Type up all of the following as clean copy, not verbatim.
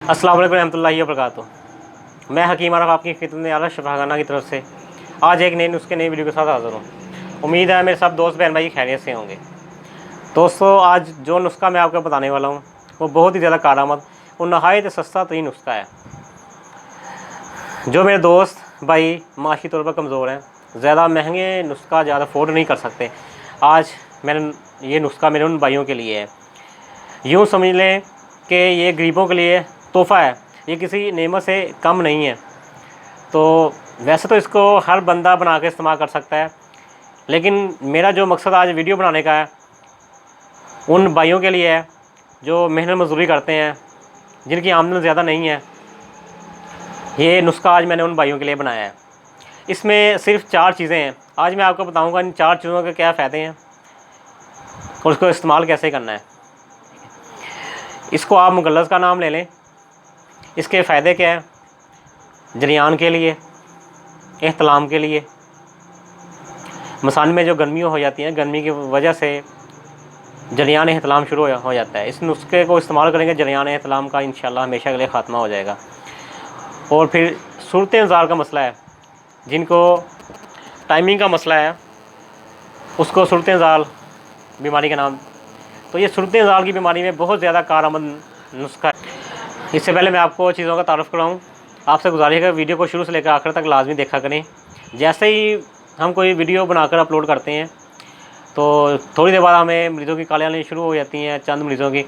अस्सलाम वालेकुम रहमतुल्लाहि व बरकातुहू। मैं हकीम आरफ आपकी खिदमत में आला शफाखाना की तरफ से आज एक नई वीडियो के साथ हाज़िर हूँ। उम्मीद है मेरे सब दोस्त बहन भाई खैरियत से होंगे। दोस्तों, आज जो नुस्खा मैं आपको बताने वाला हूँ वो बहुत ही ज़्यादा कारआमद और नहायत सस्ता तरीन नुस्खा है। जो मेरे दोस्त भाई माशी तौर पर कमज़ोर हैं, ज़्यादा महंगे नुस्खा ज़्यादा अफोर्ड नहीं कर सकते, आज मैंने ये नुस्खा मेरे उन भाइयों के लिए है। यूँ समझ लें कि ये गरीबों के लिए तोहफ़ा है, ये किसी नेमत से कम नहीं है। तो वैसे तो इसको हर बंदा बना के इस्तेमाल कर सकता है, लेकिन मेरा जो मकसद आज वीडियो बनाने का है उन भाइयों के लिए है जो मेहनत मजदूरी करते हैं, जिनकी आमदन ज़्यादा नहीं है। ये नुस्खा आज मैंने उन भाइयों के लिए बनाया है। इसमें सिर्फ 4 चीज़ें हैं। आज मैं आपको बताऊंगा इन 4 चीज़ों के क्या फ़ायदे हैं और उसको इस्तेमाल कैसे करना है। इसको आप मुगल्लस का नाम ले लें। इसके फ़ायदे क्या हैं? जरियान के लिए, एहतलाम के लिए, मसान में जो गर्मियों हो जाती हैं, गर्मी की वजह से जरियान एहतलाम शुरू हो जाता है। इस नुस्खे को इस्तेमाल करेंगे, जरियान एहतलाम का इंशाल्लाह हमेशा के लिए ख़ात्मा हो जाएगा। और फिर सूरत इंज़ार का मसला है, जिनको टाइमिंग का मसला है उसको सूरत इंज़ार बीमारी का नाम, तो ये सूरत इंज़ार की बीमारी में बहुत ज़्यादा कारआमद नुस्खा है। इससे पहले मैं आपको चीज़ों का तारुफ़ कराऊँ, आपसे गुजारिश है वीडियो को शुरू से लेकर आखिर तक लाजमी देखा करें। जैसे ही हम कोई वीडियो बनाकर अपलोड करते हैं तो थोड़ी देर बाद हमें मरीज़ों की कॉलें आनी शुरू हो जाती हैं, चंद मरीज़ों की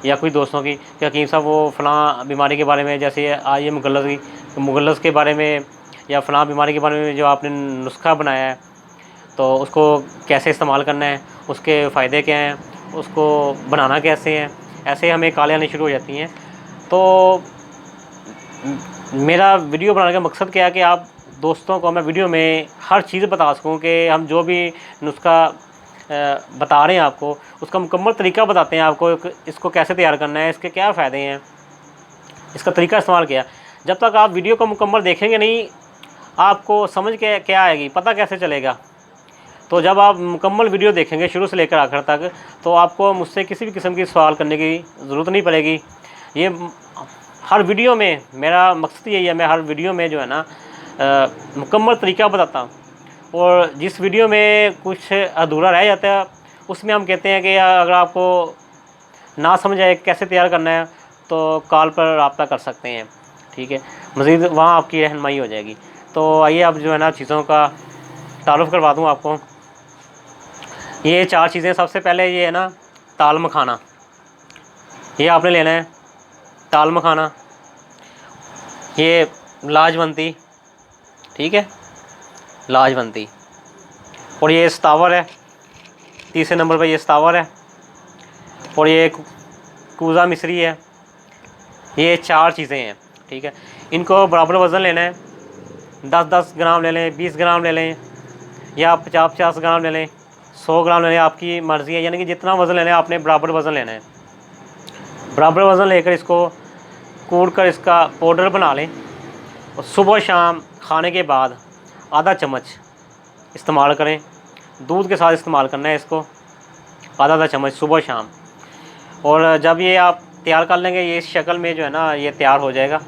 या कोई दोस्तों की, कि हकीम साहब वो फ़लाँ बीमारी के बारे में, जैसे आज ये मुगल्लस के बारे में या फ़लाँ बीमारी के बारे में जो आपने नुस्खा बनाया है, तो उसको कैसे इस्तेमाल करना है, उसके फ़ायदे क्या हैं, उसको बनाना कैसे हैं। ऐसे हमें कॉलें आनी शुरू हो जाती हैं। तो मेरा वीडियो बनाने का मकसद क्या है कि आप दोस्तों को मैं वीडियो में हर चीज़ बता सकूं कि हम जो भी नुस्खा बता रहे हैं आपको, उसका मुकम्मल तरीका बताते हैं आपको, इसको कैसे तैयार करना है, इसके क्या फ़ायदे हैं, इसका तरीका इस्तेमाल किया। जब तक आप वीडियो को मुकम्मल देखेंगे नहीं, आपको समझ के क्या आएगी, पता कैसे चलेगा। तो जब आप मुकम्मल वीडियो देखेंगे शुरू से लेकर आखिर तक, तो आपको मुझसे किसी भी किस्म की सवाल करने की ज़रूरत नहीं पड़ेगी। ये हर वीडियो में मेरा मकसद यही है, मैं हर वीडियो में जो है ना मुकम्मल तरीका बताता हूँ। और जिस वीडियो में कुछ अधूरा रह जाता है उसमें हम कहते हैं कि अगर आपको ना समझ आए कैसे तैयार करना है तो कॉल पर रब्ता कर सकते हैं, ठीक है। मज़ीद वहाँ आपकी रहनुमाई हो जाएगी। तो आइए अब जो है ना चीज़ों का तारुफ़ करवा दूँ आपको। ये 4 चीज़ें, सबसे पहले ये है ना ताल मखाना, ये आपने लेना है। ताल मखाना, ये लाजवंती, ठीक है, लाजवंती। और ये इस्तावर है, तीसरे नंबर पर ये इस्तावर है। और ये कूज़ा मिस्री है। ये 4 चीज़ें हैं, ठीक है। इनको बराबर वज़न लेना है। 10-10 ग्राम ले लें, 20 ग्राम ले लें, या 50-50 ग्राम ले लें, 100 ग्राम ले लें, आपकी मर्ज़ी है। यानी कि जितना वज़न लेना है आपने बराबर वज़न लेना है। बराबर वज़न लेकर इसको कूट कर इसका पाउडर बना लें। और सुबह शाम खाने के बाद आधा चम्मच इस्तेमाल करें। दूध के साथ इस्तेमाल करना है इसको, आधा चम्मच सुबह शाम। और जब ये आप तैयार कर लेंगे, ये इस शक्ल में जो है ना ये तैयार हो जाएगा।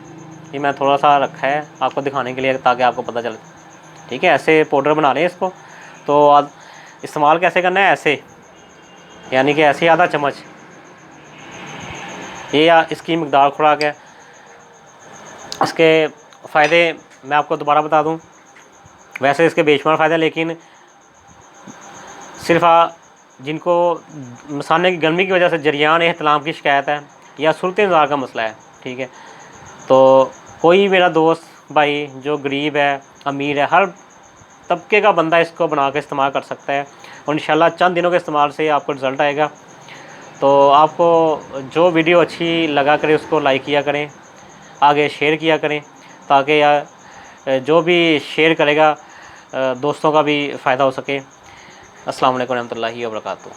ये मैं थोड़ा सा रखा है आपको दिखाने के लिए, ताकि आपको पता चले, ठीक है। ऐसे पाउडर बना लें इसको। तो इस्तेमाल कैसे करना है, ऐसे, यानी कि ऐसे आधा चम्मच, ये इसकी मकदार खुराक है। इसके फ़ायदे मैं आपको दोबारा बता दूं, वैसे इसके बेशुमार फ़ायदे, लेकिन सिर्फ जिनको मसाने की गर्मी की वजह से जरियान एहतलाम की शिकायत है या सूरत इंज़ार का मसला है, ठीक है, तो कोई मेरा दोस्त भाई जो गरीब है, अमीर है, हर तबके का बंदा इसको बना के इस्तेमाल कर सकता है। और इंशाल्लाह चंद दिनों के इस्तेमाल से आपको रिज़ल्ट आएगा। तो आपको जो वीडियो अच्छी लगा करे उसको लाइक किया करें, आगे शेयर किया करें, ताकि जो भी शेयर करेगा दोस्तों का भी फ़ायदा हो सके। अस्सलाम वालेकुम रहमतुल्लाहि व बरकातुहू।